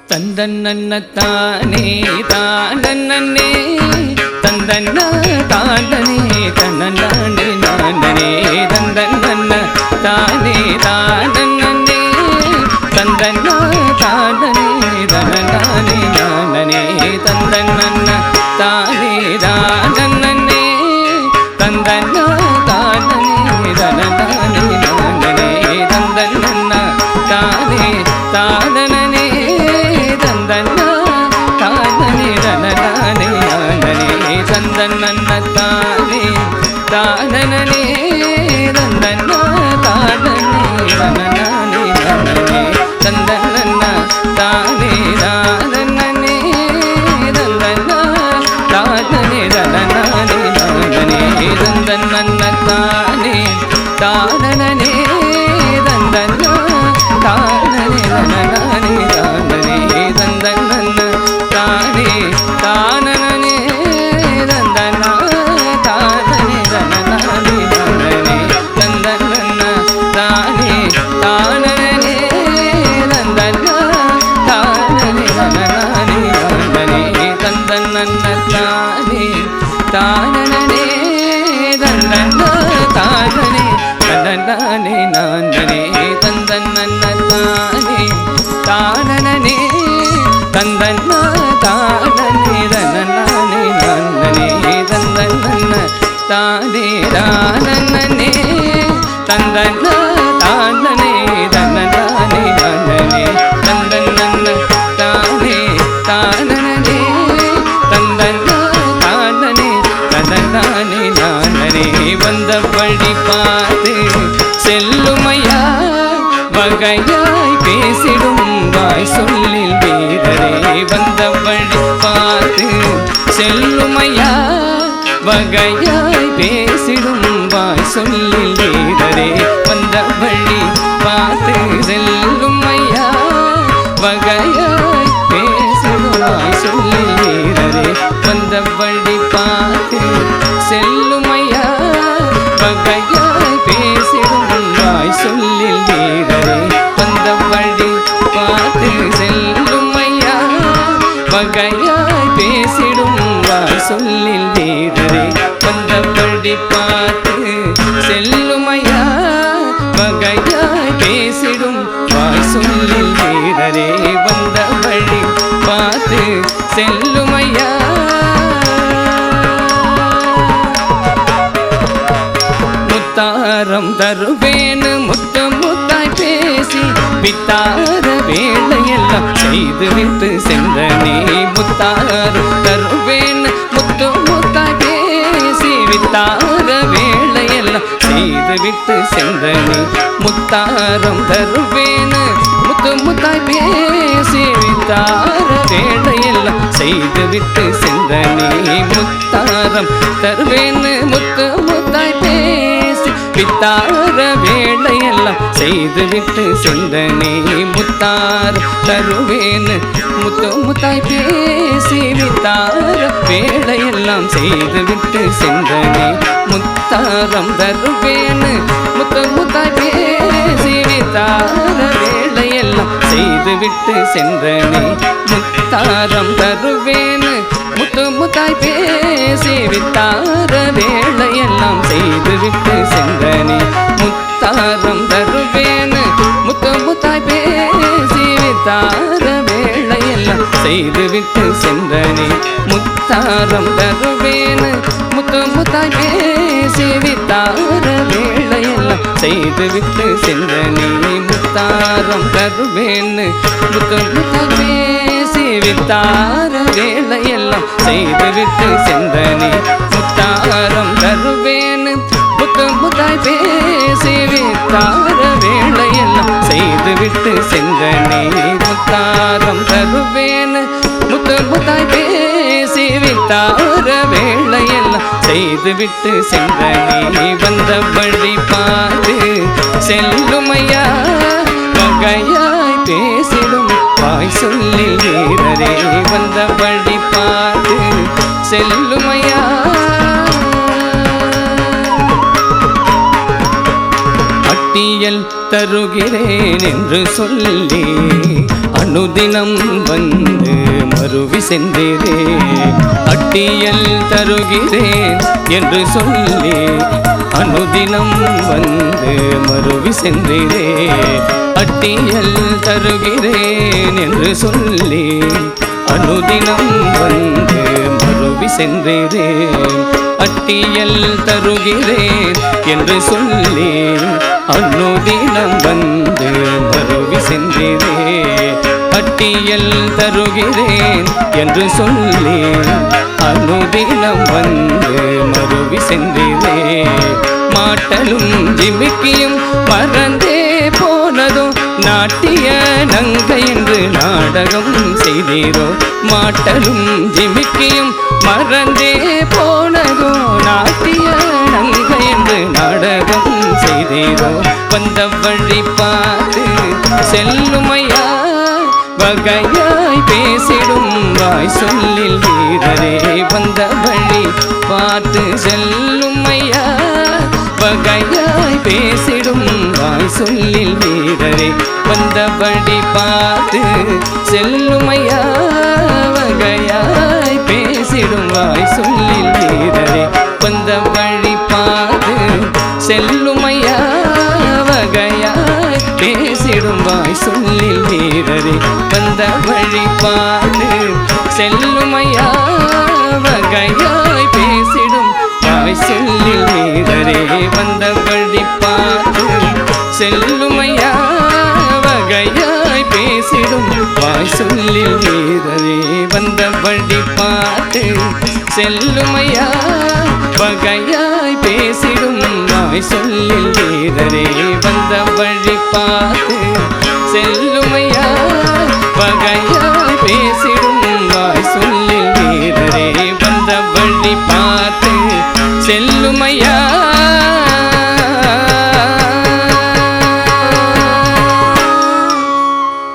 தந்தன்ன தானே தானன்னே தந்தன்ன தானே தன்னே நானே தந்தன்ன தானே தானன்னே தந்தன்ன தானே தன்னே நானே தந்தன்ன தானே தானன்னே தந்தன்ன தானே தன்னே நானே தந்தன்ன தானே தானனே தந்தன்ன தானனே தனதானே நானனே தந்தன்ன தானே தானனே தந்தன்ன தானனே தனதானே நானனே தந்தன்ன தானே தானனே தந்தன்ன தானனே தனதானே நானனே தந்தன்ன தானே தானனே தந்தன்ன தானனே தனதானே நானனே தந்தன்ன தானே தானனே தந்தன்ன தானனே தனதானே நானனே தந்தன்ன தானே தானனே தந்தன்ன தானனே தனதானே நானனே தந்தன்ன தானே தானனே தந்தன்ன தானனே தனதானே நானனே தந்தன்ன தானே தானனே தந்தன்ன தானனே தனதானே நானனே தந்தன்ன தானே தானனே தந்தன்ன தானனே தனதானே நானனே தந்தன்ன தானே தானனே தந்தன்ன தானனே தனதானே நானனே வந்த வழி பார்த்து செல்லுமையா வகையாய் பேசிடும் வாய் சொல்லில் வீரரே வந்த வழி பார்த்து செல்லுமையா வகையாய் பேசிடும் வாய் சொல்லில் வீரரே வந்த வழி பார்த்து செல்லுமையா வகையாய் பேசிடும் வாய் சொல்லில் வீரரே வந்த வழி பார்த்து செல்லுமையா வகையாய் பேசிடும் வாய் சொல்லில் வீரரே வந்த வழி பார்த்து செல்லுமையா வகையாய் பேசிடும் வாய் சொல்லில் வீரரே வந்த வழி பார்த்து செல்லுமையா வகையாய் பேசிடும் வாய் சொல்லில் வீரரே வந்த வழி பார்த்து செல்லுமையா முத்தாரம் தருவேனு முத்து முத்தாய் பேசி வித்தார வேலையெல்லாம் செய்து விட்டு சென்றனே முத்தாரம் தருவேனு முத்து முத்தாய் பேசி வித்தார வேலையெல்லாம் செய்து விட்டு சென்றனே முத்தாரம் தருவேனு முத்து முத்தாய் பேசி வித்தார வேலையெல்லாம் செய்து விட்டு சென்றனே முத்தாரம் தருவேனு முத்து முத்தாய் பேசி வித்தார வேலையெல்லாம் செய்து விட்டு சென்றனே முத்தார் தருவேனு முத்து முத்தாய் பேசி வித்தார வேலையெல்லாம் செய்து விட்டு சென்றனே முத்தாரம் தருவேனு முத்து முத்தாய் பேசி வித்தார வேலையெல்லாம் செய்து விட்டு சென்றனே முத்தாரம் தருவேனு முத்து முத்தாய் பேசி வித்தார வேலையெல்லாம் செய்து விட்டு சென்றனே முத்தாரம் தருவேனு முத்து முத்தாய் பேசி வித்தார வேலையெல்லாம் செய்து விட்டு சென்றனே முத்தாரம் தருவேனு முத்து முத்தாய் பேசி வித்தார வேலையெல்லாம் செய்து விட்டு சென்றனே முத்தாரம் தருவேனு முத்து முத்தாய் பேசி வித்தார வேலையெல்லாம் செய்து விட்டு சென்றனே முத்தாரம் தருவேனு முத்து முத்தாய் பேசி வித்தார வேலையெல்லாம் செய்து விட்டு சென்றனே முத்தாரம் தருவேனு முத்து முத்தாய் பேசி வித்தார வேலையெல்லாம் செய்து விட்டு சென்றனே வந்த வழி பார்த்து செல்லுமையா வகையாய் பேசிடும் வாய் சொல்லில் வீரரே வந்த வழி பார்த்து செல்லுமையா அட்டியல் தருகிறேன் என்று சொல்லி அனுதினம் வந்து மருவி சென்றீரே அட்டியல் தருகிறேன் என்று சொல்லி அனுதினம் வந்து மருவி சென்றீரே அட்டியல் தருகிறேன் என்று சொல்லி அனுதினம் வந்து மருவி சென்றீரே அட்டியல் தருகிறேன் என்று சொல்லி அனுதினம் வந்து மருவி சென்றீரே அட்டியல் தருகிறேன் என்று சொல்லி அனுதினம் வந்து மருவி சென்றீரே மாட்டலும் ஜிமிக்கியும் மறந்தே போனதோ நாட்டிய நங்கை என்று நாடகம் செய்தீரோ மாட்டலும் ஜிமிக்கியும் மறந்தே போனதோ நாட்டிய நங்கை என்று நாடகம் செய்தீரோ வந்த வழி பார்த்து செல்லுமையா வகையாய் பேசிடும் வாய் சொல்லில் வீரரே வந்த வழி பார்த்து செல்லுமையா வகையாய் பேசிடும் வாய் சொல்லில் வீரரே வந்த வழி பார்த்து செல்லுமையா வகையாய் பேசிடும் வாய் சொல்லில் வீரரே வந்த வழி பார்த்து செல்லுமையா வகையாய் பேசிடும் வாய் சொல்லில் வீரரே வந்த வழி பார்த்து செல்லுமையா வகையாய் பேசிடும் வாய் சொல்லில் வீரரே வந்த வழி பார்த்து செல்லுமையா வகையாய் பேசிடும் வாய் சொல்லில் வீரரே வந்த வழி பார்த்து செல்லுமையா வகையாய் பேசிடும் வாய் சொல்லில் வீரரே வந்த வழி பார்த்து செல்லுமையா வகையாய் பேசிடும் வாய் சொல்லில் வீரரே வந்த வழி பார்த்து செல்லுமையா